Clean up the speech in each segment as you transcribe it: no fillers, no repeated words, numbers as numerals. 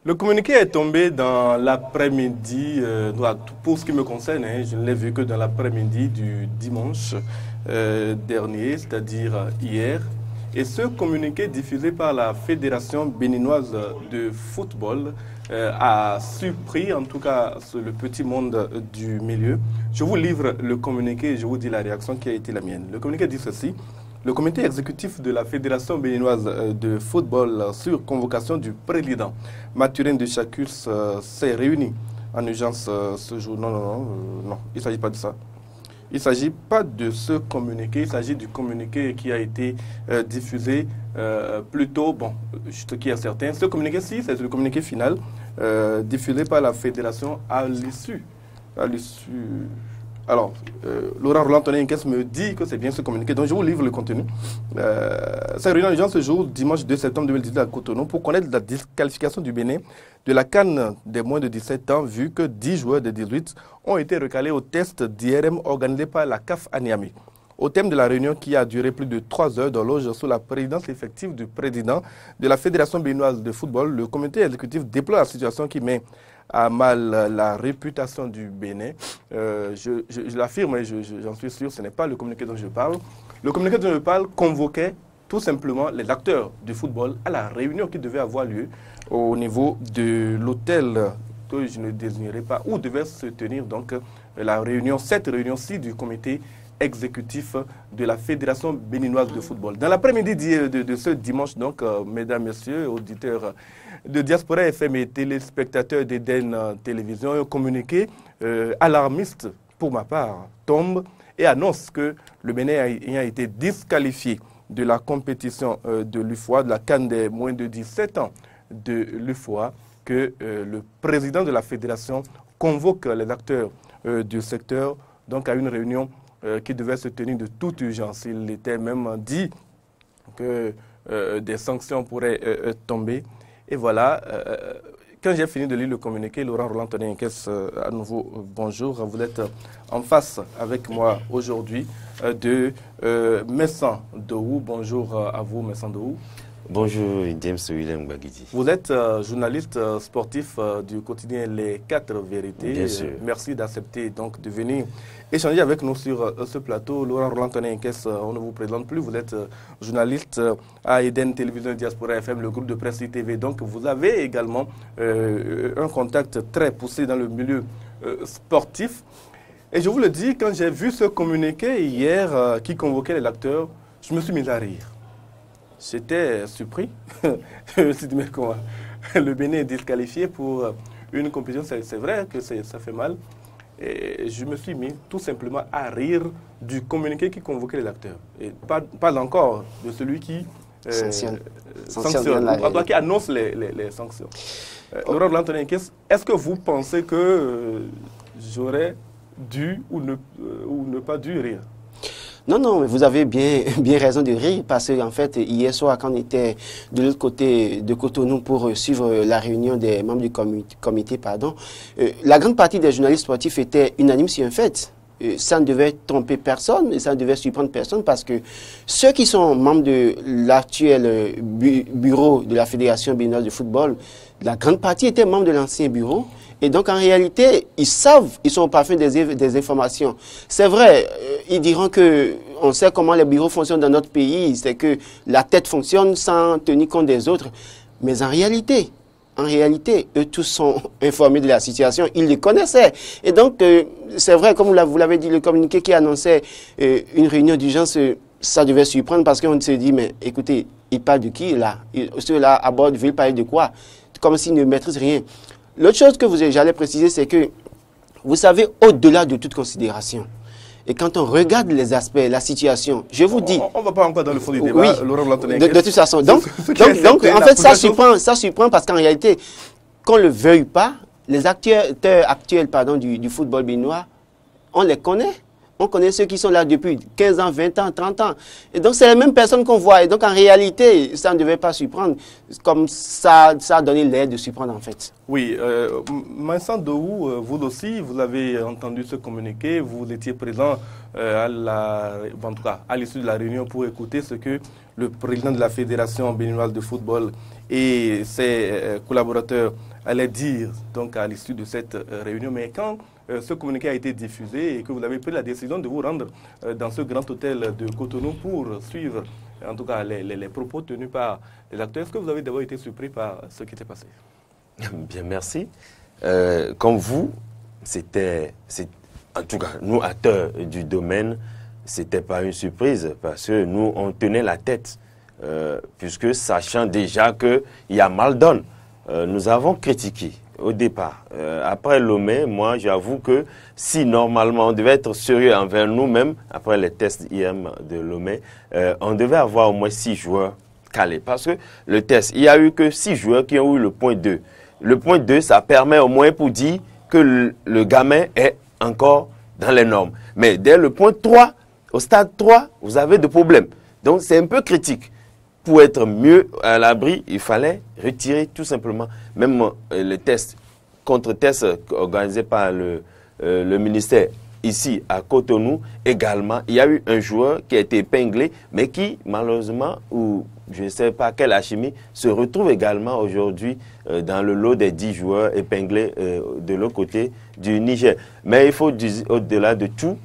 Le communiqué est tombé dans l'après-midi, pour ce qui me concerne, hein, je ne l'ai vu que dans l'après-midi du dimanche dernier, c'est-à-dire hier. Et ce communiqué diffusé par la Fédération béninoise de football a surpris, en tout cas, le petit monde du milieu. Je vous livre le communiqué et je vous dis la réaction qui a été la mienne. Le communiqué dit ceci. Le comité exécutif de la Fédération béninoise de football, sur convocation du président Mathurin de Chacus, s'est réuni en urgence ce jour. Non, il ne s'agit pas de ça. Il ne s'agit pas de ce communiqué, il s'agit du communiqué qui a été diffusé plus tôt. Bon, juste qui est certain. Ce communiqué-ci, c'est le communiqué final diffusé par la Fédération à l'issue. Alors, Laurent Roland-Antonin me dit que c'est bien ce communiqué, donc je vous livre le contenu. C'est réuni en urgence ce jour, dimanche 2 septembre 2018 à Cotonou, pour connaître la disqualification du Bénin de la CAN des moins de 17 ans, vu que 10 joueurs de 18 ont été recalés au test d'IRM organisé par la CAF à Niamey. Au thème de la réunion qui a duré plus de 3 heures dans loge sous la présidence effective du président de la Fédération béninoise de football, le comité exécutif déplore la situation qui met à mal la réputation du Bénin. Je l'affirme et j'en suis sûr, ce n'est pas le communiqué dont je parle. Le communiqué dont je parle convoquait tout simplement les acteurs du football à la réunion qui devait avoir lieu au niveau de l'hôtel que je ne désignerai pas, où devait se tenir donc la réunion, cette réunion-ci du comité exécutif de la Fédération béninoise de football. Dans l'après-midi de ce dimanche, donc, mesdames, messieurs, auditeurs de Diaspora FM et téléspectateurs d'Eden Télévision, un communiqué alarmiste, pour ma part, tombe et annonce que le Bénin a été disqualifié de la compétition de l'UFOA, de la CAN des moins de 17 ans de l'UFOA, que le président de la fédération convoque les acteurs du secteur donc à une réunion qui devait se tenir de toute urgence. Il était même dit que des sanctions pourraient tomber. Et voilà, quand j'ai fini de lire le communiqué, Laurent Roland-Antonin, à nouveau, bonjour. Vous êtes en face avec moi aujourd'hui de Messan Dohou. Bonjour à vous, Messan Dohou. Bonjour, James Willem Bagidi. Vous êtes journaliste sportif du quotidien Les 4 Vérités. Bien sûr. Merci d'accepter donc de venir échanger avec nous sur ce plateau. Laurent Roland-Antonin, on ne vous présente plus. Vous êtes journaliste à Eden Télévision Diaspora FM, le groupe de presse ITV. Donc vous avez également un contact très poussé dans le milieu sportif. Et je vous le dis, quand j'ai vu ce communiqué hier qui convoquait les acteurs, je me suis mis à rire. J'étais surpris. Je me suis dit, mais comment le Bénin est disqualifié pour une compétition, c'est vrai que ça fait mal. Et je me suis mis tout simplement à rire du communiqué qui convoquait les acteurs. Et pas encore de celui qui sanctionne, qui annonce les sanctions. Laurent Roland-Antonin, est-ce que vous pensez que j'aurais dû ou ne pas dû rire? Non, vous avez bien raison de rire parce qu'en fait, hier soir, quand on était de l'autre côté de Cotonou pour suivre la réunion des membres du comité, la grande partie des journalistes sportifs étaient unanimes sur un fait. Ça ne devait tromper personne et ça ne devait surprendre personne parce que ceux qui sont membres de l'actuel bureau de la Fédération béninoise de football, la grande partie étaient membres de l'ancien bureau. Et donc, en réalité, ils savent, ils sont au parfum des informations. C'est vrai, ils diront que on sait comment les bureaux fonctionnent dans notre pays, c'est que la tête fonctionne sans tenir compte des autres. Mais en réalité, eux tous sont informés de la situation, ils les connaissaient. Et donc, c'est vrai, comme vous l'avez dit, le communiqué qui annonçait une réunion d'urgence, ça devait surprendre parce qu'on se dit, mais écoutez, ils parlent de qui là? Ceux-là à bord veulent parler de quoi? Comme s'ils ne maîtrisent rien. L'autre chose que j'allais préciser, c'est que, vous savez, au-delà de toute considération, et quand on regarde les aspects, la situation, je vous dis... On ne va pas encore dans le fond du débat, oui, Laurent Roland-Antonin. De toute façon. Donc en fait, ça surprend parce qu'en réalité, qu'on ne le veuille pas, les acteurs actuels du football béninois, on les connaît. On connaît ceux qui sont là depuis 15 ans, 20 ans, 30 ans. Et donc, c'est les mêmes personnes qu'on voit. Et donc, en réalité, ça ne devait pas surprendre. Comme ça a donné l'air de surprendre, en fait. Oui. Messan Dohou, vous aussi, vous avez entendu ce communiqué. Vous étiez présent à l'issue de la réunion pour écouter ce que le président de la Fédération béninoise de football et ses collaborateurs allait dire donc, à l'issue de cette réunion. Mais quand ce communiqué a été diffusé et que vous avez pris la décision de vous rendre dans ce grand hôtel de Cotonou pour suivre en tout cas les propos tenus par les acteurs, est-ce que vous avez d'abord été surpris par ce qui était passé? Bien, merci. Comme vous, en tout cas, nous, acteurs du domaine, c'était pas une surprise parce que nous, on tenait la tête, puisque sachant déjà qu'il y a mal donne, nous avons critiqué au départ. Après Lomé, moi, j'avoue que si normalement on devait être sérieux envers nous-mêmes, après les tests IM de Lomé, on devait avoir au moins 6 joueurs calés. Parce que le test, il n'y a eu que 6 joueurs qui ont eu le point 2. Le point 2, ça permet au moins pour dire que le gamin est encore dans les normes. Mais dès le point 3, au stade 3, vous avez des problèmes. Donc c'est un peu critique. Pour être mieux à l'abri, il fallait retirer tout simplement même les tests, contre-tests organisés par le ministère ici à Cotonou. Également, il y a eu un joueur qui a été épinglé, mais qui malheureusement, ou je ne sais pas quelle alchimie, se retrouve également aujourd'hui dans le lot des 10 joueurs épinglés de l'autre côté du Niger. Mais il faut dire au-delà de tout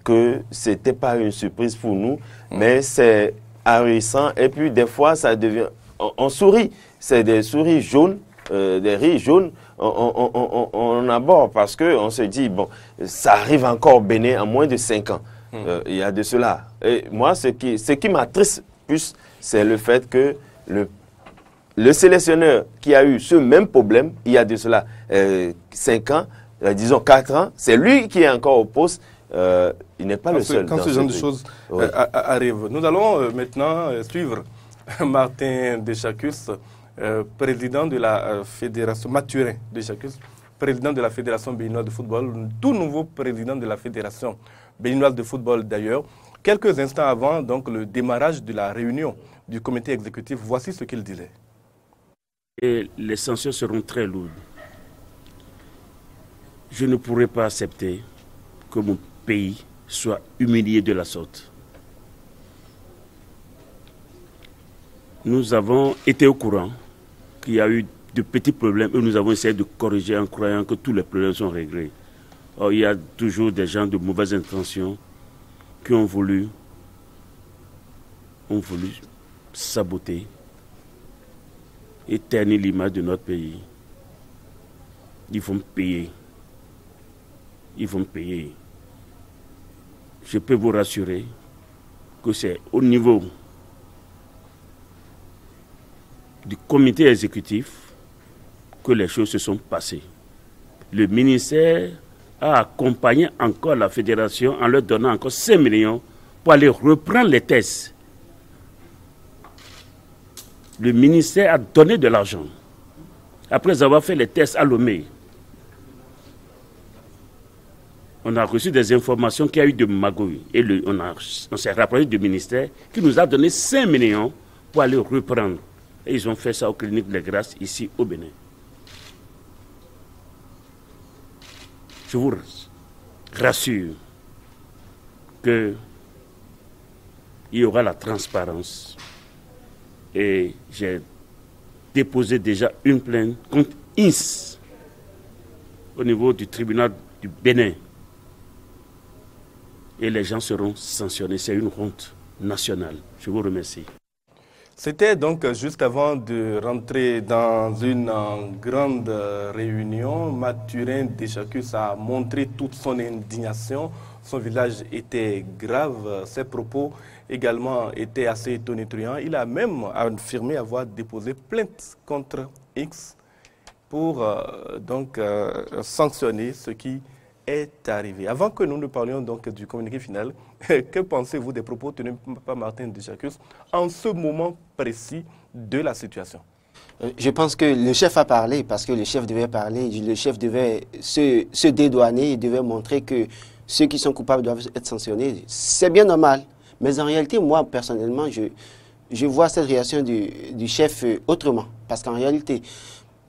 que ce n'était pas une surprise pour nous, mais c'est ahurissant, et puis des fois ça devient, on sourit, c'est des souris jaunes, des rires jaunes, on aborde parce qu'on se dit, bon, ça arrive encore au Bénin en moins de 5 ans, il y a de cela. Et moi, ce qui m'attriste plus, c'est le fait que le sélectionneur qui a eu ce même problème, il y a de cela 5 ans, disons 4 ans, c'est lui qui est encore au poste. Il n'est pas le seul. Quand ce genre de choses arrive. Nous allons maintenant suivre Martin Deschacus, président de la fédération, Mathurin Deschacus, président de la fédération béninoise de football, tout nouveau président de la fédération béninoise de football d'ailleurs. Quelques instants avant donc, le démarrage de la réunion du comité exécutif, voici ce qu'il disait. Et les sanctions seront très lourdes. Je ne pourrai pas accepter que mon pays soit humilié de la sorte. Nous avons été au courant qu'il y a eu de petits problèmes et nous avons essayé de corriger en croyant que tous les problèmes sont réglés. Or, il y a toujours des gens de mauvaises intentions qui ont voulu saboter et ternir l'image de notre pays. Ils vont payer. Ils vont payer. Je peux vous rassurer que c'est au niveau du comité exécutif que les choses se sont passées. Le ministère a accompagné encore la fédération en leur donnant encore 5 millions pour aller reprendre les tests. Le ministère a donné de l'argent après avoir fait les tests à Lomé. On a reçu des informations qu'il y a eu de magouilles et on s'est rapproché du ministère qui nous a donné 5 millions pour aller reprendre. Et ils ont fait ça aux cliniques de Grâce ici au Bénin. Je vous rassure qu'il y aura la transparence. Et j'ai déposé déjà une plainte contre INS au niveau du tribunal du Bénin. Et les gens seront sanctionnés. C'est une honte nationale. Je vous remercie. C'était donc juste avant de rentrer dans une grande réunion. Mathurin Deschacus a montré toute son indignation. Son visage était grave. Ses propos également étaient assez tonitruants. Il a même affirmé avoir déposé plainte contre X pour sanctionner ce qui est arrivé. Avant que nous ne parlions donc du communiqué final, que pensez-vous des propos tenus par Martin Deschacus en ce moment précis de la situation? Je pense que le chef a parlé parce que le chef devait parler. Le chef devait se dédouaner, il devait montrer que ceux qui sont coupables doivent être sanctionnés. C'est bien normal. Mais en réalité, moi, personnellement, je vois cette réaction du chef autrement. Parce qu'en réalité,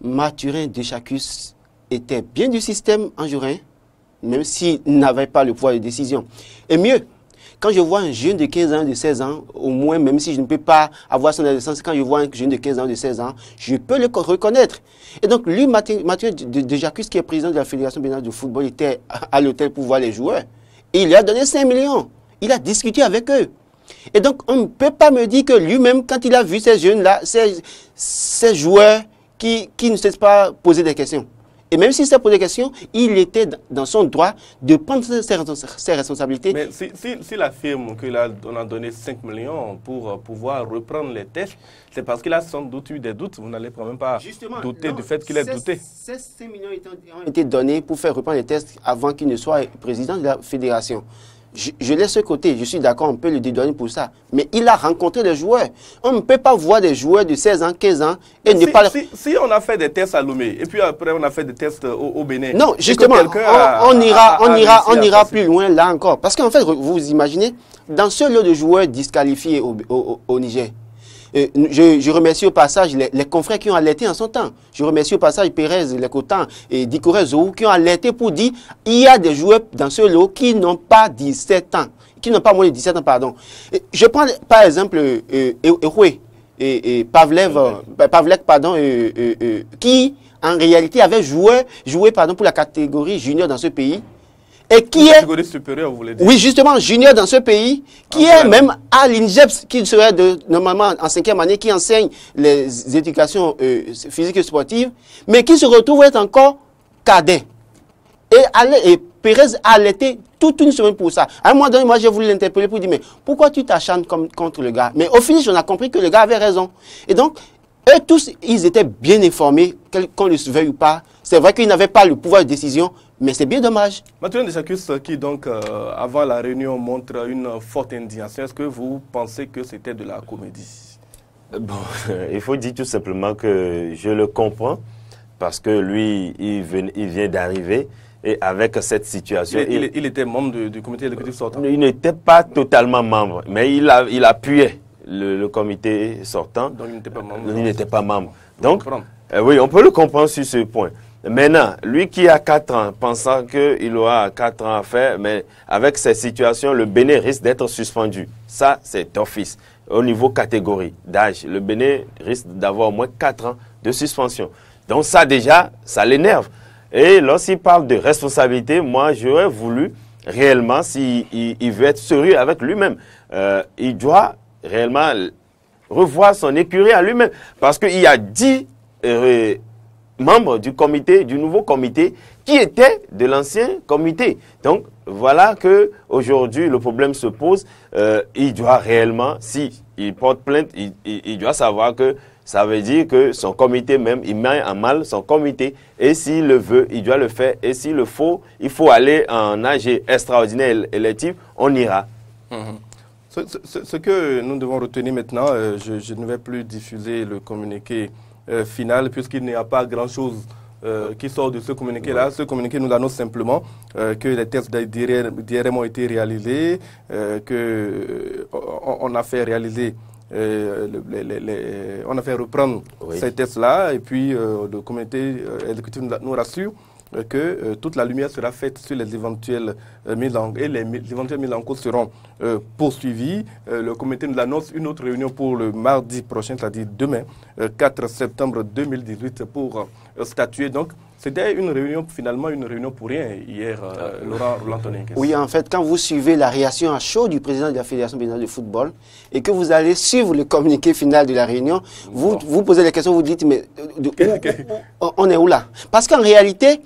Mathurin Deschacus était bien du système anjourin, même s'il n'avait pas le pouvoir de décision. Et mieux, quand je vois un jeune de 15 ans, de 16 ans, au moins, même si je ne peux pas avoir son adolescence, quand je vois un jeune de 15 ans, de 16 ans, je peux le reconnaître. Et donc, lui, Mathieu de Jacques, qui est président de la Fédération béninoise de football, était à l'hôtel pour voir les joueurs. Et il lui a donné 5 millions. Il a discuté avec eux. Et donc, on ne peut pas me dire que lui-même, quand il a vu ces jeunes-là, ces joueurs qui ne cessent pas poser des questions. Et même s'il s'est posé des questions, il était dans son droit de prendre ses responsabilités. Mais s'il affirme qu'on a donné 5 millions pour pouvoir reprendre les tests, c'est parce qu'il a sans doute eu des doutes. Vous n'allez quand même pas douter du fait qu'il ait douté. Ces 5 millions ont été donnés pour faire reprendre les tests avant qu'il ne soit président de la fédération. Je laisse ce côté, je suis d'accord, on peut le dédouaner pour ça. Mais il a rencontré les joueurs. On ne peut pas voir des joueurs de 16 ans, 15 ans et ne pas... Si on a fait des tests à Lomé et puis après on a fait des tests au Bénin... Non, justement, on ira plus loin là encore. Parce qu'en fait, vous imaginez, dans ce lot de joueurs disqualifiés au Niger, je remercie au passage les confrères qui ont alerté en son temps. Je remercie au passage Pérez, Lecotan et Dikore Zou qui ont alerté pour dire il y a des joueurs dans ce lot qui n'ont pas 17 ans, qui n'ont pas moins de 17 ans, pardon. Je prends par exemple Ehoué et Pavlek, pardon, qui en réalité avait joué pour la catégorie junior dans ce pays. Et qui est catégorie supérieure, vous voulez dire? Oui, justement, junior dans ce pays, qui est même à l'INJEPS, qui serait normalement en 5e année, qui enseigne les éducations physiques et sportives, mais qui se retrouve être encore cadet. Et Pérez a alerté toute une semaine pour ça. À un moment donné, moi, j'ai voulu l'interpeller pour dire, mais pourquoi tu t'acharnes contre le gars? Mais au finish, on a compris que le gars avait raison. Et donc, eux tous, ils étaient bien informés, qu'on le veuille ou pas. C'est vrai qu'ils n'avaient pas le pouvoir de décision, mais c'est bien dommage. Mathieu de Jacques, qui donc, avant la réunion, montre une forte indignation, est-ce que vous pensez que c'était de la comédie? Bon, il faut dire tout simplement que je le comprends, parce que lui, il vient d'arriver, et avec cette situation... Il était membre du comité exécutif sortant? Il n'était pas totalement membre, mais il appuyait le comité sortant. Donc il n'était pas membre? Il n'était pas membre. Donc, oui, on peut le comprendre sur ce point. Maintenant, lui qui a 4 ans, pensant qu'il aura 4 ans à faire, mais avec cette situation, le Bénin risque d'être suspendu. Ça, c'est d'office. Au niveau catégorie d'âge, le Bénin risque d'avoir au moins 4 ans de suspension. Donc ça, déjà, ça l'énerve. Et lorsqu'il parle de responsabilité, moi, j'aurais voulu réellement, s'il veut être sérieux avec lui-même, il doit réellement revoir son écurie à lui-même. Parce qu'il y a 10 membres du comité, du nouveau comité, qui étaient de l'ancien comité. Donc, voilà que aujourd'hui le problème se pose. Il doit réellement, s'il porte plainte, il doit savoir que ça veut dire que son comité même, il met en mal son comité. Et s'il le veut, il doit le faire. Et s'il le faut, il faut aller en AG extraordinaire électif, on ira. Ce que nous devons retenir maintenant, je ne vais plus diffuser le communiqué final, puisqu'il n'y a pas grand-chose qui sort de ce communiqué-là. Ce communiqué nous annonce simplement que les tests d'IRM ont été réalisés, qu'on a fait réaliser, on a fait reprendre ces tests-là, et puis le comité exécutif nous rassure que toute la lumière sera faite sur les éventuelles mises en cause seront poursuivies. Le comité nous annonce une autre réunion pour le mardi prochain, c'est-à-dire demain, 4 septembre 2018, pour statuer. Donc, c'était une réunion, finalement, une réunion pour rien hier, Laurent Roland-Tonné. Oui, en fait, quand vous suivez la réaction à chaud du président de la Fédération béninoise de football et que vous allez suivre le communiqué final de la réunion, vous posez la question, vous dites, mais on est où là? Parce qu'en réalité,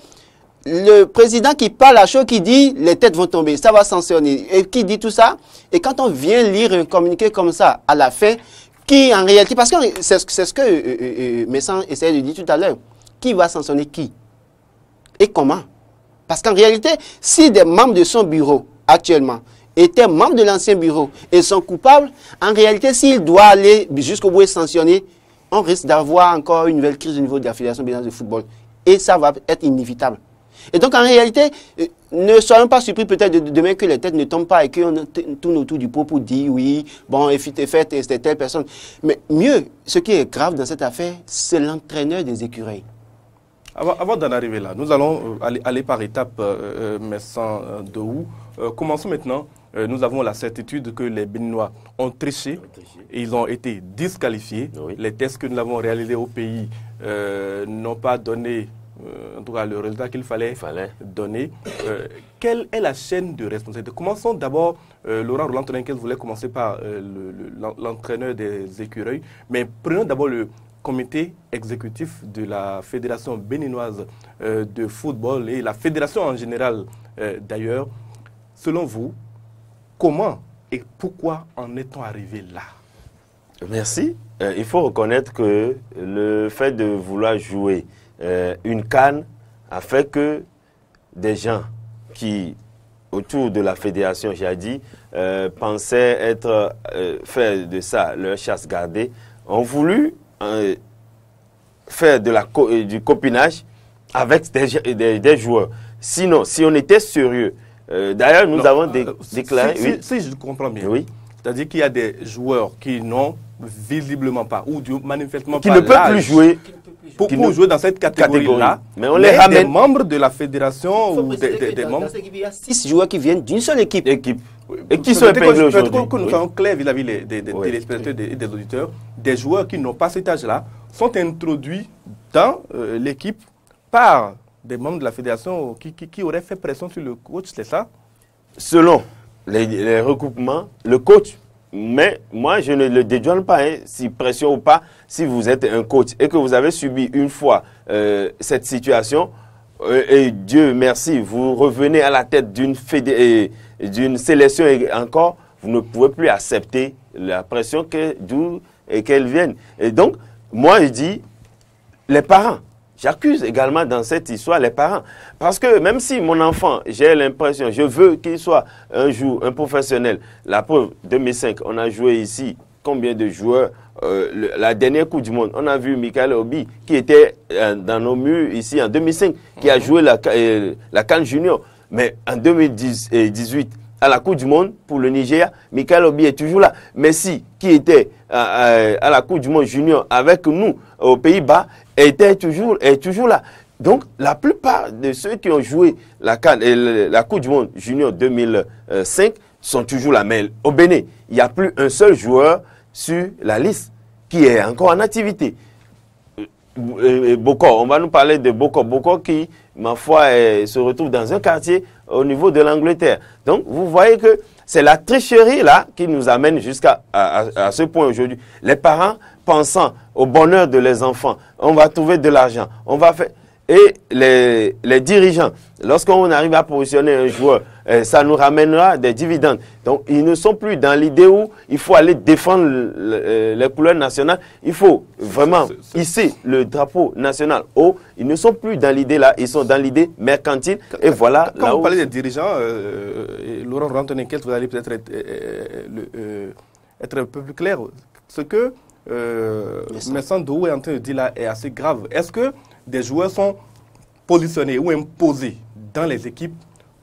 le président qui parle à chaud, qui dit les têtes vont tomber, ça va sanctionner, et qui dit tout ça, et quand on vient lire un communiqué comme ça à la fin, qui en réalité, parce que c'est ce que Messan essayait de dire tout à l'heure, qui va sanctionner qui? Et comment? Parce qu'en réalité, si des membres de son bureau actuellement étaient membres de l'ancien bureau et sont coupables, en réalité, s'il doit aller jusqu'au bout et sanctionner, on risque d'avoir encore une nouvelle crise au niveau de la Fédération béninoise de football. Et ça va être inévitable. Et donc, en réalité, ne soyons pas surpris peut-être de demain que les têtes ne tombent pas et qu'on tourne autour du pot pour dire oui, bon, c'était telle personne. Mais mieux, ce qui est grave dans cette affaire, c'est l'entraîneur des écureuils. Avant d'en arriver là, nous allons aller par étapes, mais sans de où. Commençons maintenant nous avons la certitude que les Béninois ont triché et ils ont été disqualifiés. Oui. Les tests que nous avons réalisés au pays n'ont pas donné, en tout cas, le résultat qu'il fallait donner. Quelle est la chaîne de responsabilité? Commençons d'abord, Laurent Roland Tonenquez voulait commencer par l'entraîneur des écureuils, mais prenons d'abord le comité exécutif de la Fédération béninoise de football et la fédération en général d'ailleurs. Selon vous, comment et pourquoi en est-on arrivé là? Merci. Il faut reconnaître que le fait de vouloir jouer une CAN a fait que des gens qui, autour de la fédération, j'ai dit, pensaient faire de ça leur chasse gardée, ont voulu faire du copinage avec des joueurs. Sinon, si on était sérieux, d'ailleurs, nous avons déclaré... Si je comprends bien, oui. C'est-à-dire qu'il y a des joueurs qui n'ont visiblement pas, ou manifestement qui pas ne peuvent plus jouer. Pour jouer dans cette catégorie-là, mais on les ramène. Des membres de la fédération ou des membres... Il y a 6 joueurs qui viennent d'une seule équipe. Et qui sont épinglés aujourd'hui. Que nous soyons clairs vis-à-vis des téléspectateurs et des auditeurs, des joueurs qui n'ont pas cet âge-là sont introduits dans l'équipe par des membres de la fédération qui auraient fait pression sur le coach, c'est ça? Selon les recoupements, le coach, mais moi je ne le dédouane pas, si pression ou pas, si vous êtes un coach et que vous avez subi une fois cette situation, et Dieu merci, vous revenez à la tête d'une sélection et encore, vous ne pouvez plus accepter la pression d'où qu'elle vienne. Et donc, moi je dis, les parents, j'accuse également dans cette histoire les parents. Parce que même si mon enfant, j'ai l'impression, je veux qu'il soit un jour un professionnel. La preuve, 2005, on a joué ici combien de joueurs? La dernière Coupe du Monde, on a vu Michael Obi qui était dans nos murs ici en 2005, qui a joué la CAN Junior. Mais en 2018, à la Coupe du Monde pour le Nigeria, Michael Obi est toujours là. Messi, qui était à la Coupe du Monde Junior avec nous aux Pays-Bas, est toujours là. Donc, la plupart de ceux qui ont joué la Coupe du Monde Junior 2005 sont toujours là. Mais au Bénin, il n'y a plus un seul joueur sur la liste qui est encore en activité. Boko, on va nous parler de Boko. Boko qui, ma foi, se retrouve dans un quartier au niveau de l'Angleterre. Donc, vous voyez que c'est la tricherie là qui nous amène jusqu'à ce point aujourd'hui. Les parents pensant au bonheur de leurs enfants, on va trouver de l'argent, on va faire... Et les dirigeants, lorsqu'on arrive à positionner un joueur, ça nous ramènera des dividendes. Donc, ils ne sont plus dans l'idée où il faut aller défendre les couleurs nationales. Il faut vraiment hisser le drapeau national haut. Ils ne sont plus dans l'idée là, ils sont dans l'idée mercantile. Et voilà. Quand vous parlez des dirigeants, Laurent Rantonenquez, vous allez peut-être être un peu plus clair. Ce que Vincent Dou est en train de dire là est assez grave. Est-ce que des joueurs sont positionnés ou imposés dans les équipes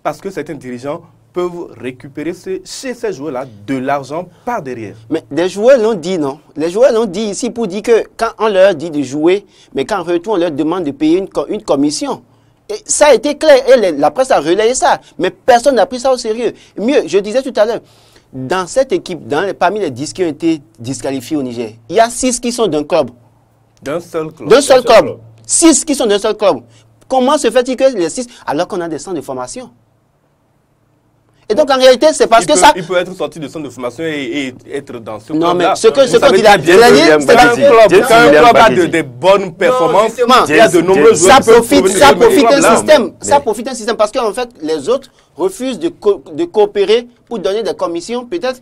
parce que certains dirigeants peuvent récupérer chez ces joueurs-là de l'argent par derrière? Mais des joueurs l'ont dit, non? Les joueurs l'ont dit ici pour dire que quand on leur dit de jouer, mais qu'en retour, on leur demande de payer une commission. Et ça a été clair, et la presse a relayé ça, mais personne n'a pris ça au sérieux. Mieux, je disais tout à l'heure, dans cette équipe, parmi les 10 qui ont été disqualifiés au Niger, il y a 6 qui sont d'un club. D'un seul club. D'un seul club. 6 qui sont d'un seul club. Comment se fait-il que les 6, alors qu'on a des centres de formation? Et donc, en réalité, c'est parce que ça... Il peut être sorti de centre de formation et être dans ce club. Non, mais ce qu'on dit là, c'est un club a des bonnes performances. Il y a de nombreux joueurs. Ça profite un système. Ça profite un système parce qu'en fait, les autres refusent de coopérer pour donner des commissions. Peut-être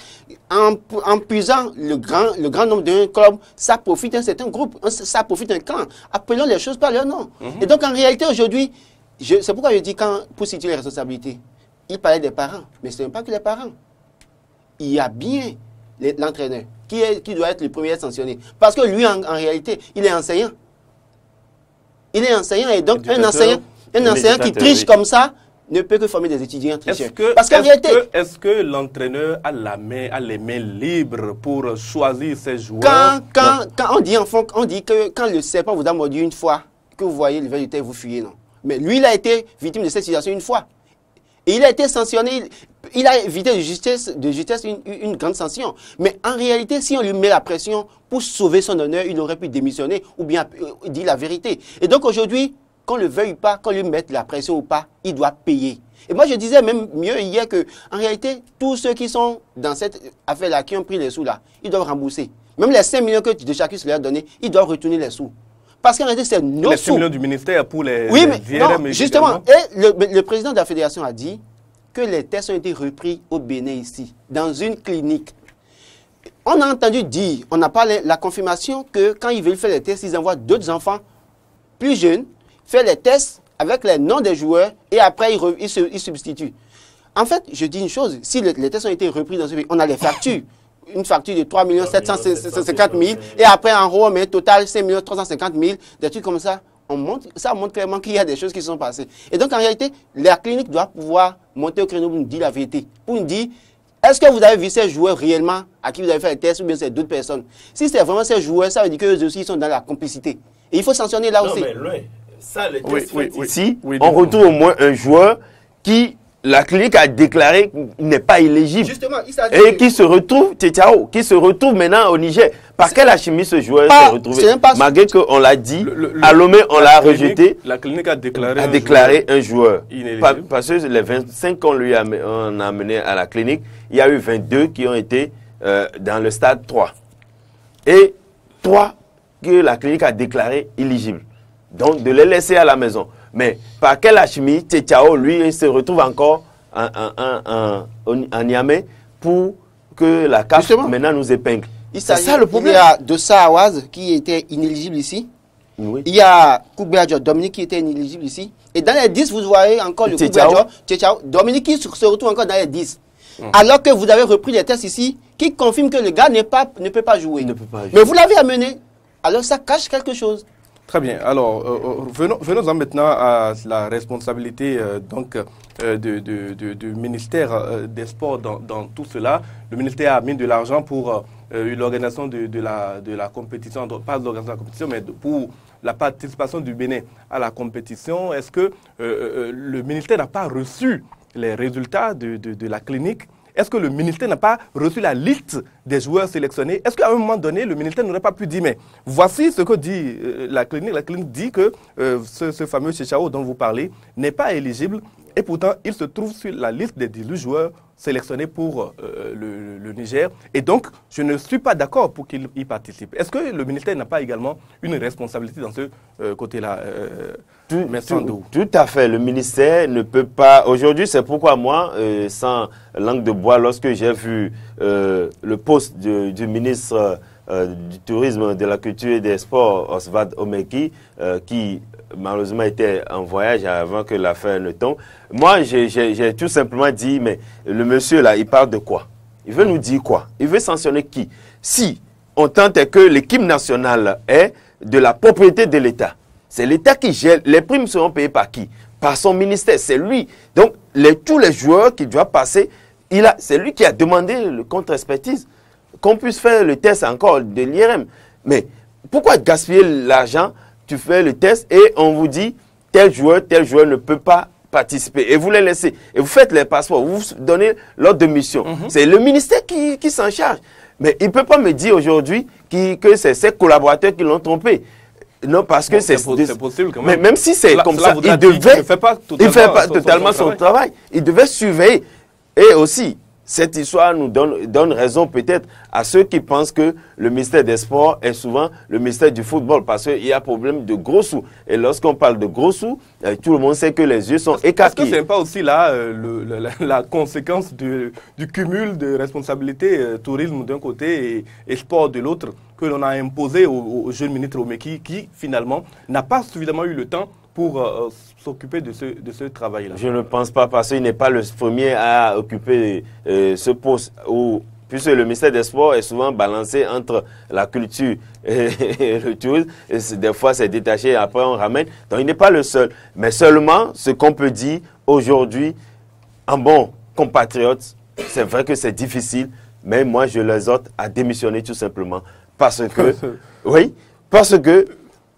en puisant le grand nombre d'un club, ça profite un certain groupe, ça profite un clan. Appelons les choses par leur nom. Et donc, en réalité, aujourd'hui, c'est pourquoi je dis pour situer les responsabilités, il parlait des parents, mais ce n'est pas que les parents. Il y a bien l'entraîneur qui doit être le premier à être sanctionné. Parce que lui, en réalité, il est enseignant. Il est enseignant et donc un enseignant qui triche comme ça ne peut que former des étudiants tricheurs. Parce qu'en réalité... Est-ce que l'entraîneur a les mains libres pour choisir ses joueurs? Quand on dit que quand le serpent vous a mordu une fois, que vous voyez le ver du terre, vous fuyez, non. Mais lui, il a été victime de cette situation une fois. Et il a été sanctionné. il a évité de justesse une grande sanction. Mais en réalité, si on lui met la pression pour sauver son honneur, il aurait pu démissionner ou bien dire la vérité. Et donc aujourd'hui, qu'on le veuille pas, qu'on lui mette la pression ou pas, il doit payer. Et moi, je disais même mieux hier que, en réalité, tous ceux qui sont dans cette affaire-là, qui ont pris les sous-là, ils doivent rembourser. Même les 5 millions que de chacun se leur a donné, ils doivent retourner les sous. Parce qu'en réalité, c'est nos sous. Les 5 millions du ministère pour les oui, mais VRM, non, justement. Et le président de la fédération a dit que les tests ont été repris au Bénin ici, dans une clinique. On a entendu dire, on n'a pas la confirmation que quand ils veulent faire les tests, ils envoient d'autres enfants plus jeunes, faire les tests avec les noms des joueurs et après ils substituent. En fait, je dis une chose, si les tests ont été repris dans ce pays, on a les factures. Une facture de 3 750 000 et après en gros, mais total 5 350 000, des trucs comme ça. Ça montre clairement qu'il y a des choses qui sont passées. Et donc en réalité, la clinique doit pouvoir monter au créneau pour nous dire la vérité. Pour nous dire, est-ce que vous avez vu ces joueurs réellement à qui vous avez fait les tests ou bien c'est d'autres personnes? Si c'est vraiment ces joueurs, ça veut dire qu'eux aussi ils sont dans la complicité. Et il faut sanctionner là aussi. Mais loin. Ça, les tests oui. ici, on retrouve au moins un joueur qui, la clinique a déclaré n'est pas éligible. Justement, et qui se retrouve, qui se retrouve maintenant au Niger. Par quelle alchimie ce joueur s'est retrouvé? Malgré qu'on l'a dit, à Lomé, on l'a rejeté. La clinique a déclaré un joueur. Parce que les 25 qu'on lui a amené à la clinique, il y a eu 22 qui ont été dans le stade 3. Et 3 que la clinique a déclaré éligibles. Donc, de les laisser à la maison. Mais par quelle alchimie, Tchao, lui, il se retrouve encore en Niamey pour que la CAF maintenant nous épingle. C'est ça le problème. Il y a Dossa Awaz qui était inéligible ici. Oui. Il y a Koubéadjo Dominique qui était inéligible ici. Et dans les 10, vous voyez encore le Koubéadjo Dominique qui se retrouve encore dans les 10. Alors que vous avez repris les tests ici qui confirment que le gars ne peut pas jouer. Mais vous l'avez amené. Alors ça cache quelque chose. Très bien. Alors, venons-en maintenant à la responsabilité du ministère des Sports dans tout cela. Le ministère a mis de l'argent pour l'organisation de la compétition, pas l'organisation de la compétition, mais pour la participation du Bénin à la compétition. Est-ce que le ministère n'a pas reçu les résultats de la clinique? Est-ce que le ministère n'a pas reçu la liste des joueurs sélectionnés? Est-ce qu'à un moment donné, le ministère n'aurait pas pu dire, mais voici ce que dit la clinique. La clinique dit que ce fameux Chechao dont vous parlez n'est pas éligible et pourtant, il se trouve sur la liste des 18 joueurs sélectionnés pour le Niger. Et donc, je ne suis pas d'accord pour qu'il y participe. Est-ce que le ministère n'a pas également une responsabilité dans ce côté-là Tout à fait. Le ministère ne peut pas... Aujourd'hui, c'est pourquoi moi, sans langue de bois, lorsque j'ai vu le poste du ministre du Tourisme, de la Culture et des Sports, Oswald Omeki, qui malheureusement était en voyage avant que l'affaire ne tombe, moi, j'ai tout simplement dit, mais le monsieur là, il parle de quoi? Il veut nous dire quoi? Il veut sanctionner qui? Si on tente que l'équipe nationale est de la propriété de l'État, c'est l'État qui gère. Les primes seront payées par qui? Par son ministère, c'est lui. Donc, tous les joueurs qui doivent passer, c'est lui qui a demandé le contre-expertise, qu'on puisse faire le test encore de l'IRM. Mais pourquoi gaspiller l'argent? Tu fais le test et on vous dit, tel joueur ne peut pas participer. Et vous les laissez. Et vous faites les passeports, vous donnez l'ordre de mission. C'est le ministère qui s'en charge. Mais il ne peut pas me dire aujourd'hui que c'est ses collaborateurs qui l'ont trompé. Non, parce que c'est possible quand même. Mais même si c'est comme ça, il ne fait pas totalement son travail. Il devait surveiller. Et aussi, cette histoire nous donne raison peut-être à ceux qui pensent que le ministère des Sports est souvent le ministère du football parce qu'il y a problème de gros sous. Et lorsqu'on parle de gros sous, tout le monde sait que les yeux sont écarquillés. Est-ce que ce n'est pas aussi là la conséquence du cumul de responsabilités tourisme d'un côté et sport de l'autre que l'on a imposé au jeune ministre Omeki qui finalement n'a pas suffisamment eu le temps pour s'occuper de ce travail-là? Je ne pense pas parce qu'il n'est pas le premier à occuper ce poste puisque le ministère des Sports est souvent balancé entre la culture et le tourisme. Et des fois, c'est détaché, après on ramène. Donc, il n'est pas le seul. Mais seulement, ce qu'on peut dire aujourd'hui, en bon compatriote, c'est vrai que c'est difficile, mais moi, je les exhorte à démissionner tout simplement. Parce que, oui, parce que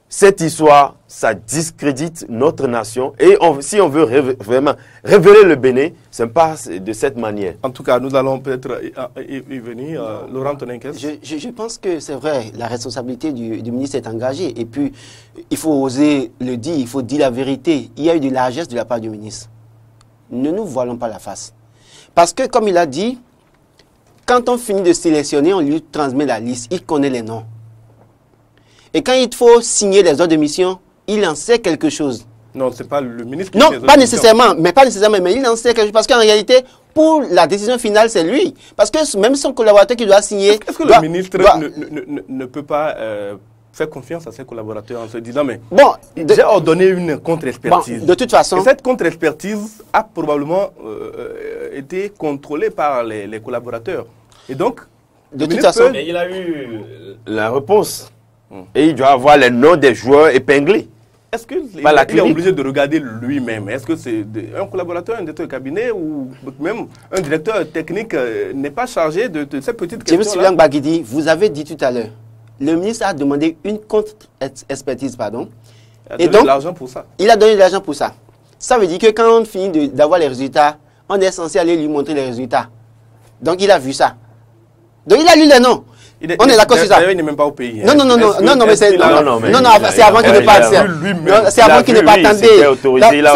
cette histoire, ça discrédite notre nation. Et si on veut vraiment révéler le Bénin, ce n'est pas de cette manière. En tout cas, nous allons peut-être y venir. Laurent Toninquez. Je pense que c'est vrai, la responsabilité du ministre est engagée. Et puis, il faut oser le dire, il faut dire la vérité. Il y a eu de la largesse de la part du ministre. Ne nous voilons pas la face. Parce que, comme il a dit, quand on finit de sélectionner, on lui transmet la liste. Il connaît les noms. Et quand il faut signer les ordres de mission, il en sait quelque chose. Non, ce n'est pas le ministre qui non, fait les pas nécessairement, mais il en sait quelque chose. Parce qu'en réalité, pour la décision finale, c'est lui. Parce que même son collaborateur qui doit signer... Est-ce que le ministre ne peut pas faire confiance à ses collaborateurs en se disant, mais j'ai ordonné une contre-expertise. De toute façon... Et cette contre-expertise a probablement été contrôlée par les collaborateurs. Et donc, de toute façon... Mais il a eu la réponse. Et il doit avoir les noms des joueurs épinglés. Est-ce qu'il est obligé de regarder lui-même? Est-ce que c'est un collaborateur, un directeur de cabinet ou même un directeur technique n'est pas chargé de cette petite question-là? James Bagidi, vous avez dit tout à l'heure, le ministre a demandé une contre-expertise, pardon. Il a donné de l'argent pour ça. Il a donné de l'argent pour ça. Ça veut dire que quand on finit d'avoir les résultats, on est censé aller lui montrer les résultats. Donc il a vu ça. Donc il a lu les noms. On est d'accord sur ça. Il n'est même pas au pays. Non, mais c'est avant qu'il ne parte. C'est avant qu'il ne parte.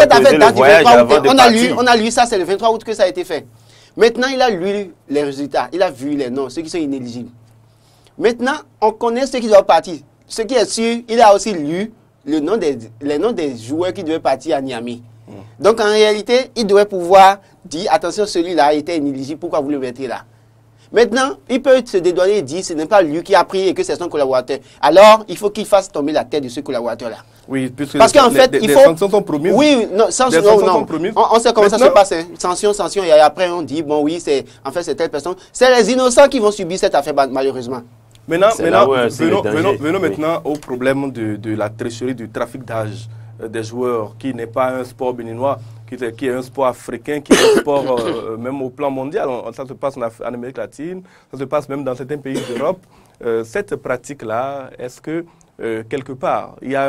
Cette affaire date du 23 août. On a lu ça, c'est le 23 août que ça a été fait. Maintenant, il a lu les résultats. Il a vu les noms, ceux qui sont inéligibles. Maintenant, on connaît ceux qui doivent partir. Ce qui est sûr, il a aussi lu les noms des joueurs qui devaient partir à Niamey. Donc, en réalité, il devait pouvoir dire, attention, celui-là était inéligible, pourquoi vous le mettez là? Maintenant, il peut se dédouaner et dire que ce n'est pas lui qui a pris et que c'est son collaborateur. Alors, il faut qu'il fasse tomber la tête de ce collaborateur-là. Oui, parce qu'en fait, les sanctions sont promises. Oui, non, sanctions sont promises. On sait comment ça se passe. Hein. Sanctions, et après on dit, bon oui, c'est telle personne. C'est les innocents qui vont subir cette affaire, malheureusement. Maintenant venons maintenant au problème de la tricherie, du trafic d'âge des joueurs, qui n'est pas un sport béninois, qui est un sport africain, qui est un sport même au plan mondial. Ça se passe en Amérique latine, ça se passe même dans certains pays d'Europe. Cette pratique-là, est-ce que quelque part, il y a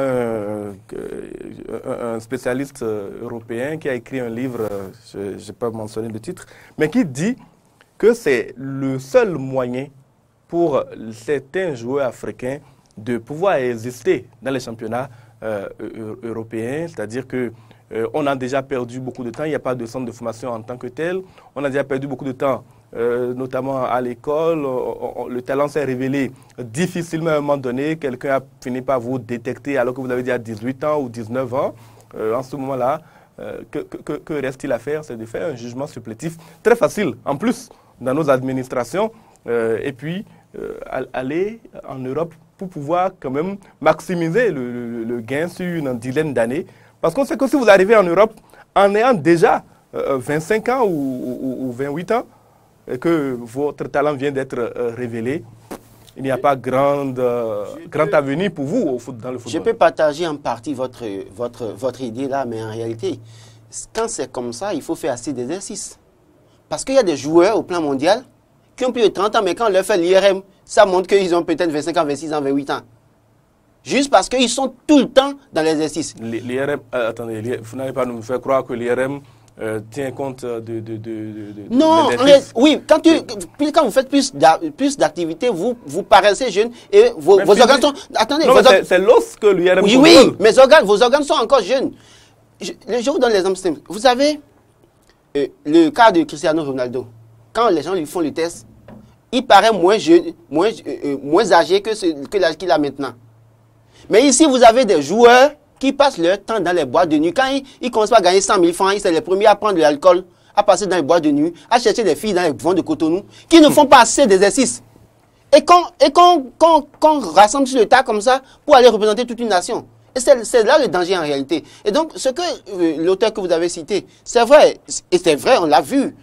un spécialiste européen qui a écrit un livre, je n'ai pas mentionné le titre, mais qui dit que c'est le seul moyen pour certains joueurs africains de pouvoir exister dans les championnats européens, c'est-à-dire que on a déjà perdu beaucoup de temps, il n'y a pas de centre de formation en tant que tel, on a déjà perdu beaucoup de temps, notamment à l'école, le talent s'est révélé difficilement à un moment donné, quelqu'un a fini par vous détecter alors que vous avez déjà 18 ans ou 19 ans, en ce moment-là, que reste-t-il à faire? C'est de faire un jugement supplétif très facile, en plus, dans nos administrations, et puis aller en Europe pour pouvoir quand même maximiser le gain sur une dizaine d'années. Parce qu'on sait que si vous arrivez en Europe en ayant déjà 25 ans ou 28 ans, et que votre talent vient d'être révélé, il n'y a pas grand avenir pour vous dans le football. Je peux partager en partie votre idée là, mais en réalité, quand c'est comme ça, il faut faire assez d'exercices. Parce qu'il y a des joueurs au plan mondial qui ont plus de 30 ans, mais quand on leur fait l'IRM, ça montre qu'ils ont peut-être 25 ans, 26 ans, 28 ans. Juste parce qu'ils sont tout le temps dans l'exercice. L'IRM, attendez, vous n'allez pas nous faire croire que l'IRM tient compte de non, oui, quand vous faites plus d'activités, vous paraissez jeune et vos organes sont... Attendez, c'est lorsque l'IRM... Oui, mais vos organes sont encore jeunes. Je vous donne l'exemple simple. Vous avez le cas de Cristiano Ronaldo. Quand les gens lui font le test, il paraît moins jeune, moins âgé que l'âge qu'il a maintenant. Mais ici, vous avez des joueurs qui passent leur temps dans les boîtes de nuit. Quand ils commencent à gagner 100 000 francs, ils sont les premiers à prendre de l'alcool, à passer dans les boîtes de nuit, à chercher des filles dans les vents de Cotonou, qui ne font pas assez d'exercice. Et qu'on rassemble sur le tas comme ça pour aller représenter toute une nation. Et c'est là le danger en réalité. Et donc, ce que l'auteur que vous avez cité, c'est vrai. Et c'est vrai, on l'a vu.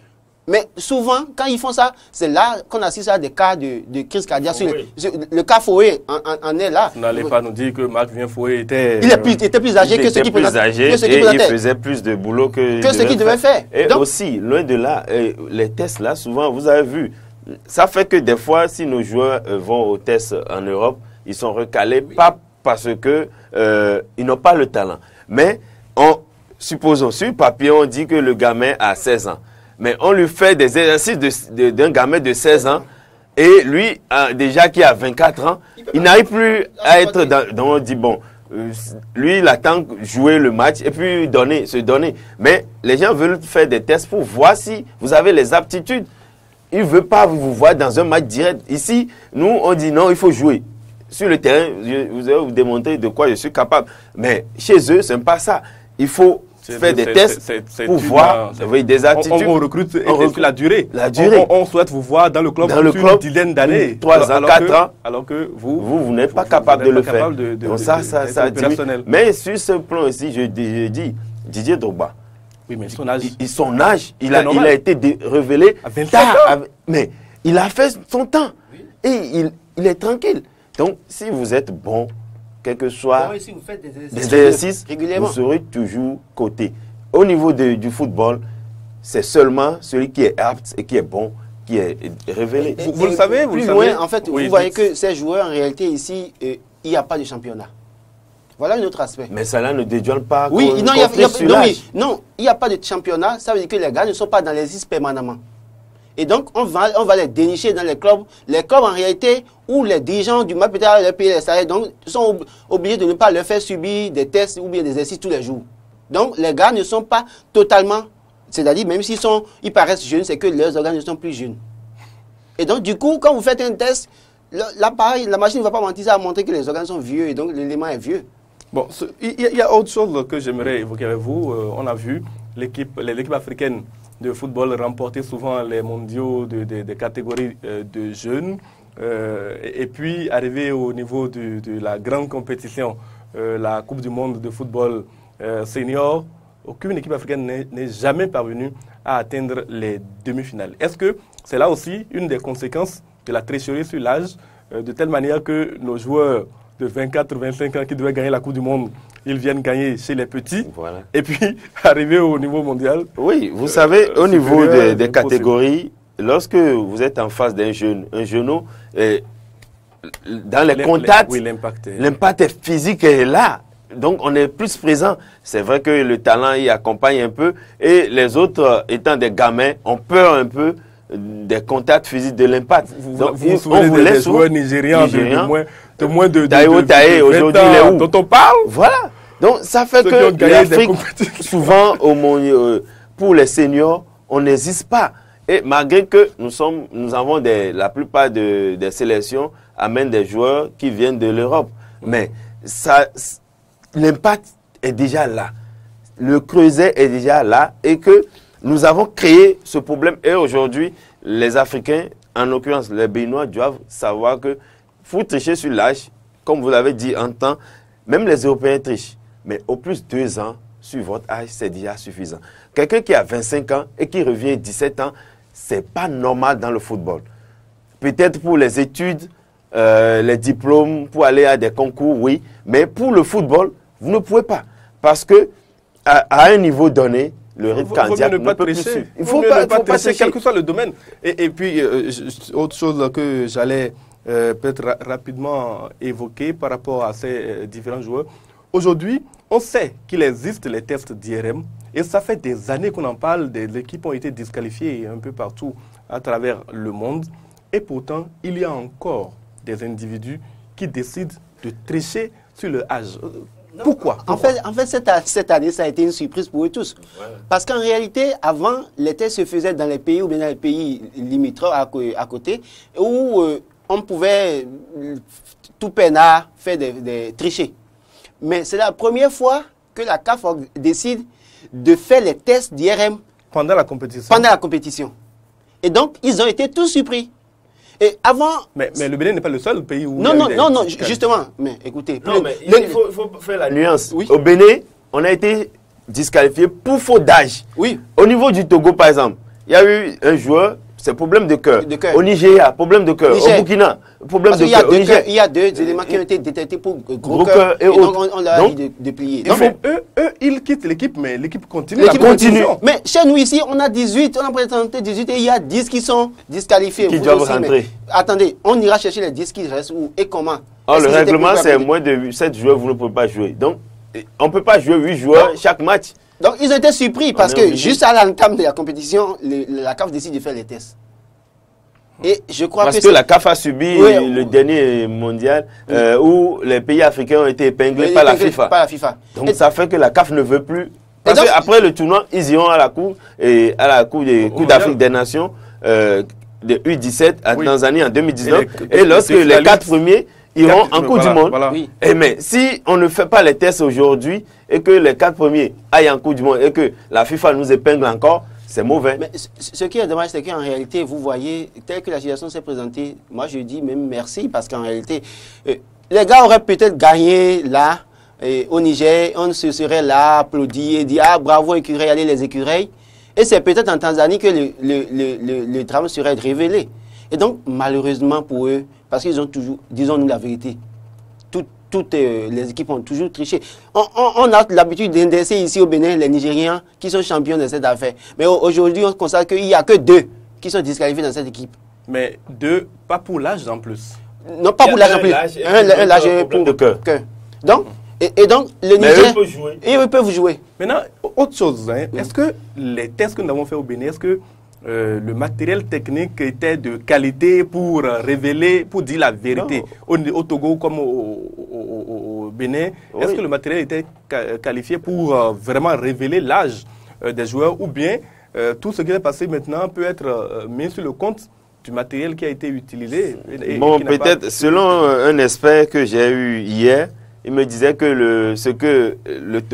Mais souvent, quand ils font ça, c'est là qu'on assiste à des cas de crise cardiaque. Le cas Foué en est là. Vous n'allez pas nous dire que Marc-Vivien Foué était plus âgé que ceux qui présentaient. Il faisait plus de boulot que ce qu'il devait faire. Et donc, aussi, loin de là, les tests là, souvent, vous avez vu, ça fait que des fois, si nos joueurs vont aux tests en Europe, ils sont recalés, pas parce que ils n'ont pas le talent. Mais supposons, sur le papier, on dit que le gamin a 16 ans. Mais on lui fait des exercices d'un gamin de 16 ans. Et lui, déjà qui a 24 ans, il n'arrive plus à être dans... On dit, bon, lui, il attend jouer le match et puis se donner. Mais les gens veulent faire des tests pour voir si vous avez les aptitudes. Il ne veut pas vous voir dans un match direct. Ici, nous, on dit non, il faut jouer. Sur le terrain, vous allez vous démontrer de quoi je suis capable. Mais chez eux, ce n'est pas ça. Il faut faire des tests pour voir des attitudes. On recrute sur la durée. La durée. On souhaite vous voir dans le club une dizaine d'années. 3 ans, 4 ans. Alors que vous n'êtes pas capable de le faire. Donc ça mais sur ce plan aussi, je dis, Didier Drogba. Oui, mais son âge. Il a été révélé à 25 ans. Mais il a fait son temps. Et il est tranquille. Donc, si vous êtes bon, quel que soit si vous faites des exercices, régulièrement, vous serez toujours coté. Au niveau du football, c'est seulement celui qui est apte et qui est bon qui est révélé. Vous le savez, plus loin, en fait, vous voyez que ces joueurs, en réalité, ici, il n'y a pas de championnat. Voilà un autre aspect. Mais cela ne dédouane pas. Oui, il n'y a pas de championnat. Ça veut dire que les gars ne sont pas dans l'exercice permanemment. Et donc, on va les dénicher dans les clubs. Les clubs, en réalité, où les dirigeants du match peut-être leur payer les salaires, donc, sont obligés de ne pas leur faire subir des tests ou bien des exercices tous les jours. Donc, les gars ne sont pas totalement, c'est-à-dire, même ils paraissent jeunes, c'est que leurs organes ne sont plus jeunes. Et donc, du coup, quand vous faites un test, l'appareil, la machine ne va pas mentir, ça va montrer que les organes sont vieux et donc l'élément est vieux. Bon, il y a autre chose que j'aimerais évoquer avec vous. On a vu l'équipe africaine de football remporter souvent les mondiaux des catégories de jeunes. Et puis arriver au niveau de la grande compétition, la Coupe du monde de football senior, aucune équipe africaine n'est jamais parvenue à atteindre les demi-finales. Est-ce que c'est là aussi une des conséquences de la tricherie sur l'âge, de telle manière que nos joueurs de 24-25 ans qui devaient gagner la Coupe du monde, ils viennent gagner chez les petits, voilà. Et puis arriver au niveau mondial. Oui, vous savez, au niveau des catégories, lorsque vous êtes en face d'un jeune, un genou, dans les contacts, l'impact physique est là. Donc on est plus présent. C'est vrai que le talent y accompagne un peu et les autres, étant des gamins, ont peur un peu des contacts physiques, de l'impact. Donc vous souvenez des joueurs nigérians de moins de Taïwo aujourd'hui, il est où? Dont on parle. Voilà. Donc ça fait que l'Afrique, souvent pour les seniors, on n'hésite pas. Et malgré que nous avons la plupart des sélections amènent des joueurs qui viennent de l'Europe. Mais l'impact est déjà là. Le creuset est déjà là et que nous avons créé ce problème. Et aujourd'hui, les Africains, en l'occurrence les Béninois, doivent savoir que pour tricher sur l'âge, comme vous l'avez dit en temps, même les Européens trichent. Mais au plus 2 ans sur votre âge, c'est déjà suffisant. Quelqu'un qui a 25 ans et qui revient 17 ans, ce n'est pas normal dans le football. Peut-être pour les études, les diplômes, pour aller à des concours, oui. Mais pour le football, vous ne pouvez pas. Parce que à un niveau donné, le rythme cardiaque ne peut plus suivre. Il faut pas tricher, quel que soit le domaine. Et puis, autre chose que j'allais peut-être rapidement évoquer par rapport à ces différents joueurs. Aujourd'hui, on sait qu'il existe les tests d'IRM et ça fait des années qu'on en parle. Des équipes ont été disqualifiées un peu partout à travers le monde. Et pourtant, il y a encore des individus qui décident de tricher sur le âge. Pourquoi? En fait, cette année, ça a été une surprise pour eux tous. Ouais. Parce qu'en réalité, avant, les tests se faisaient dans les pays ou bien dans les pays limitrophes à côté, où on pouvait tout peinard faire des tricher. Mais c'est la première fois que la CAF décide de faire les tests d'IRM pendant la compétition. Pendant la compétition. Et donc, ils ont été tous surpris. Et avant... Mais le Bénin n'est pas le seul pays où... Non, justement. Mais écoutez... Non, mais il faut faire la nuance. Oui. Au Bénin, on a été disqualifié pour faute d'âge. Oui. Au niveau du Togo, par exemple, il y a eu un joueur, c'est problème de cœur. De cœur. Au Nigeria, problème de cœur. Au Burkina, problème de cœur. Il y a deux éléments qui ont été détectés pour gros cœur. Et donc, on leur a dit de plier. Donc, eux, ils quittent l'équipe, mais l'équipe continue. L'équipe continue. Mais chez nous ici, on a 18, on a présenté 18 et il y a 10 qui sont disqualifiés. Qui doivent rentrer. Attendez, on ira chercher les 10 qui restent où et comment? Le règlement, c'est moins de 7 joueurs, vous ne pouvez pas jouer. Donc, on ne peut pas jouer 8 joueurs chaque match. Donc, ils ont été surpris parce que juste à l'entame de la compétition, la CAF décide de faire les tests. Et je crois parce que la CAF a subi le dernier mondial où les pays africains ont été épinglés par la FIFA. Donc, ça fait que la CAF ne veut plus. Parce qu'après le tournoi, ils iront à la Coupe d'Afrique des Nations de U17 à Tanzanie en 2019. Et lorsque les 4 premiers iront en Coupe du Monde. Voilà. Oui. Mais si on ne fait pas les tests aujourd'hui et que les 4 premiers aillent en Coupe du Monde et que la FIFA nous épingle encore, c'est mauvais. Mais ce qui est dommage, c'est qu'en réalité, vous voyez, telle que la situation s'est présentée, moi je dis même merci parce qu'en réalité, les gars auraient peut-être gagné là, au Niger, on se serait là, applaudi et dit ah bravo écureuil, allez les écureuils. Et c'est peut-être en Tanzanie que le drame serait révélé. Et donc, malheureusement pour eux, parce qu'ils ont toujours, disons-nous la vérité, toutes les équipes ont toujours triché. On a l'habitude d'indexer ici au Bénin les Nigériens qui sont champions de cette affaire. Mais aujourd'hui, on constate qu'il n'y a que 2 qui sont disqualifiés dans cette équipe. Mais 2, pas pour l'âge en plus. Non, pas pour l'âge en plus. Un l'âge pour le cœur. Donc, et donc, le Niger, ils peuvent jouer. Maintenant, autre chose, hein, est-ce que les tests que nous avons fait au Bénin, est-ce que le matériel technique était de qualité pour révéler, pour dire la vérité au Togo comme au Bénin? Est-ce que le matériel était qualifié pour vraiment révéler l'âge des joueurs ou bien tout ce qui est passé maintenant peut être mis sur le compte du matériel qui a été utilisé? Bon, peut-être, selon un expert que j'ai eu hier, il me disait que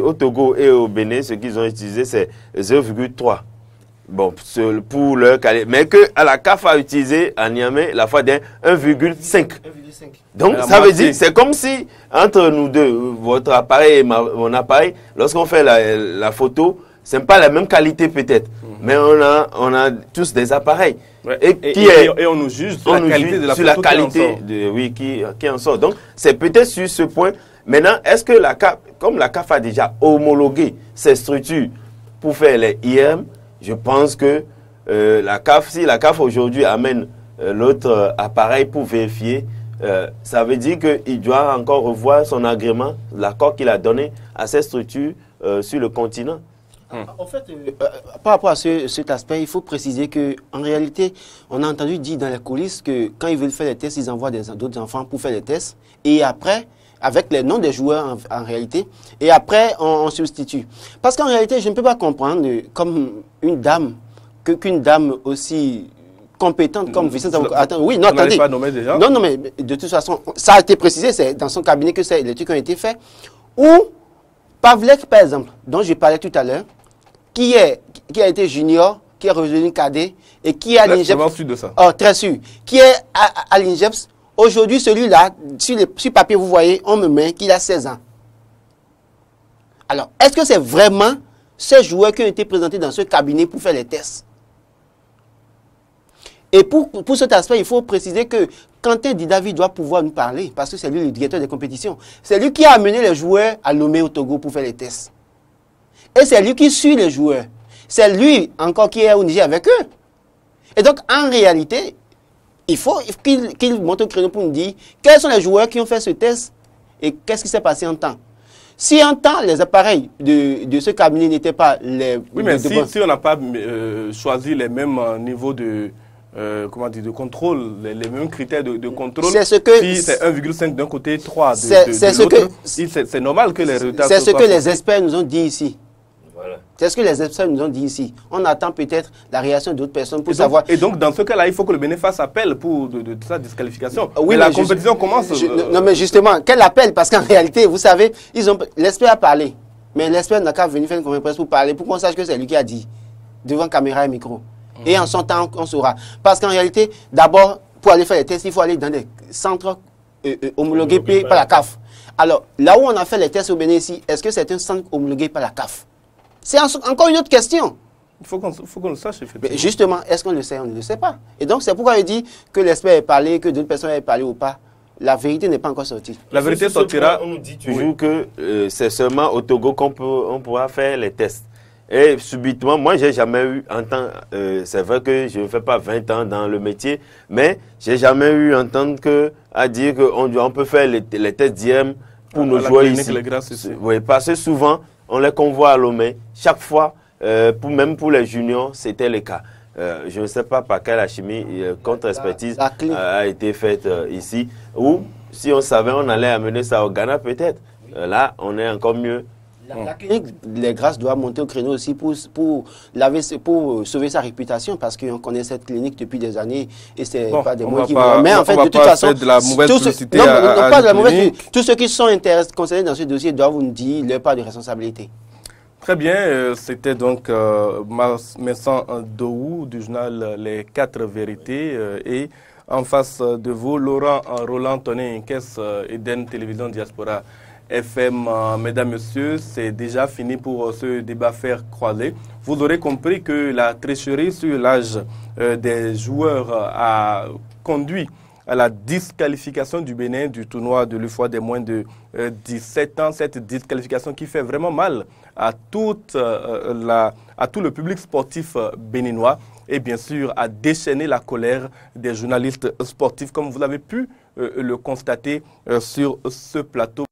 au Togo et au Bénin, ce qu'ils ont utilisé, c'est 0,3. Bon, pour leur qualité. Mais que à la CAF a utilisé à Niamey la fois d'un 1,5. Donc, ça veut dire, c'est comme si, entre nous deux, votre appareil et mon appareil, lorsqu'on fait la photo, ce n'est pas la même qualité peut-être. Mais on a tous des appareils. Ouais. Et on nous juge sur la qualité de la photo qui en sort. Donc, c'est peut-être sur ce point. Maintenant, est-ce que la CAF, comme la CAF a déjà homologué ses structures pour faire les IRM, je pense que la CAF, si la CAF aujourd'hui amène l'autre appareil pour vérifier, ça veut dire qu'il doit encore revoir son agrément, l'accord qu'il a donné à ces structures sur le continent. En fait, par rapport à cet aspect, il faut préciser qu'en réalité, on a entendu dire dans les coulisses que quand ils veulent faire les tests, ils envoient d'autres enfants pour faire les tests. Et après, avec les noms des joueurs en réalité, et après on substitue. Parce qu'en réalité, je ne peux pas comprendre comme une dame, qu'une dame aussi compétente comme Vicente Abouko. Oui, non, attendez. Pas nommé déjà. Non, mais de toute façon, ça a été précisé, c'est dans son cabinet que les trucs ont été faits. Ou Pavlek, par exemple, dont je parlais tout à l'heure, qui a été junior, qui est revenu cadet, et qui est à l'INGEPS. Très sûr de ça. Oh, très sûr. Qui est à l'INGEPS. Aujourd'hui, celui-là, sur papier, vous voyez, on me met qu'il a 16 ans. Alors, est-ce que c'est vraiment ces joueurs qui ont été présentés dans ce cabinet pour faire les tests? Et pour cet aspect, il faut préciser que Quentin Didavi doit pouvoir nous parler, parce que c'est lui le directeur des compétitions. C'est lui qui a amené les joueurs à Lomé au Togo pour faire les tests. Et c'est lui qui suit les joueurs. C'est lui encore qui est au Niger avec eux. Et donc, en réalité, il faut qu'il monte au créneau pour nous dire quels sont les joueurs qui ont fait ce test et qu'est-ce qui s'est passé en temps. Si en temps, les appareils de ce cabinet n'étaient pas les... Oui, mais si on n'a pas choisi les mêmes niveaux de contrôle, les mêmes critères de contrôle, si c'est 1,5 d'un côté, 3 de l'autre, c'est normal que les résultats... C'est ce que les experts nous ont dit ici. Voilà. C'est ce que les experts nous ont dit ici. On attend peut-être la réaction d'autres personnes pour savoir... Et donc, dans ce cas-là, il faut que le Bénin fasse appel pour de sa disqualification. Oui, mais la compétition commence... Non, mais justement, quel appel? Parce qu'en réalité, vous savez, l'expert a parlé. Mais l'expert n'a qu'à venir faire une conférence de presse pour parler, pour qu'on sache que c'est lui qui a dit, devant caméra et micro. Et en son temps, on saura. Parce qu'en réalité, d'abord, pour aller faire les tests, il faut aller dans des centres homologués par la CAF. Alors, là où on a fait les tests au Bénin ici, est-ce que c'est un centre homologué par la CAF? C'est encore une autre question. Il faut qu'on le sache, effectivement. Mais justement, est-ce qu'on le sait? On ne le sait pas. Et donc, c'est pourquoi il dit que l'expert ait parlé, que d'autres personnes aient parlé ou pas. La vérité n'est pas encore sortie. La vérité sortira. On nous dit toujours que c'est seulement au Togo qu'on pourra faire les tests. Et subitement, moi, j'ai jamais eu c'est vrai que je ne fais pas 20 ans dans le métier, mais j'ai jamais eu entendre à dire qu'on peut faire les tests d'IM pour nos joueurs ici. Oui, parce que souvent, on les convoie à Lomé. Chaque fois, même pour les juniors, c'était le cas. Je ne sais pas par quelle chimie contre-expertise a été faite ici. Ou si on savait, on allait amener ça au Ghana peut-être. Là, on est encore mieux. La clinique, les grâces doit monter au créneau aussi pour sauver sa réputation, parce qu'on connaît cette clinique depuis des années et c'est pas des mots qui vont. Mais en fait, de toute façon, de la mauvaise publicité pas de la mauvaise. Tous ceux qui sont concernés dans ce dossier doivent vous dire leur part de responsabilité. Très bien, c'était donc Vincent Dou du journal Les 4 Vérités et en face de vous, Laurent Roland Toné Nkes, Eden Télévision Diaspora FM. Mesdames, Messieurs, c'est déjà fini pour ce débat faire croiser. Vous aurez compris que la tricherie sur l'âge des joueurs a conduit à la disqualification du Bénin du tournoi de l'UFOA des moins de 17 ans. Cette disqualification qui fait vraiment mal à tout le public sportif béninois et bien sûr à déchaîner la colère des journalistes sportifs comme vous avez pu le constater sur ce plateau.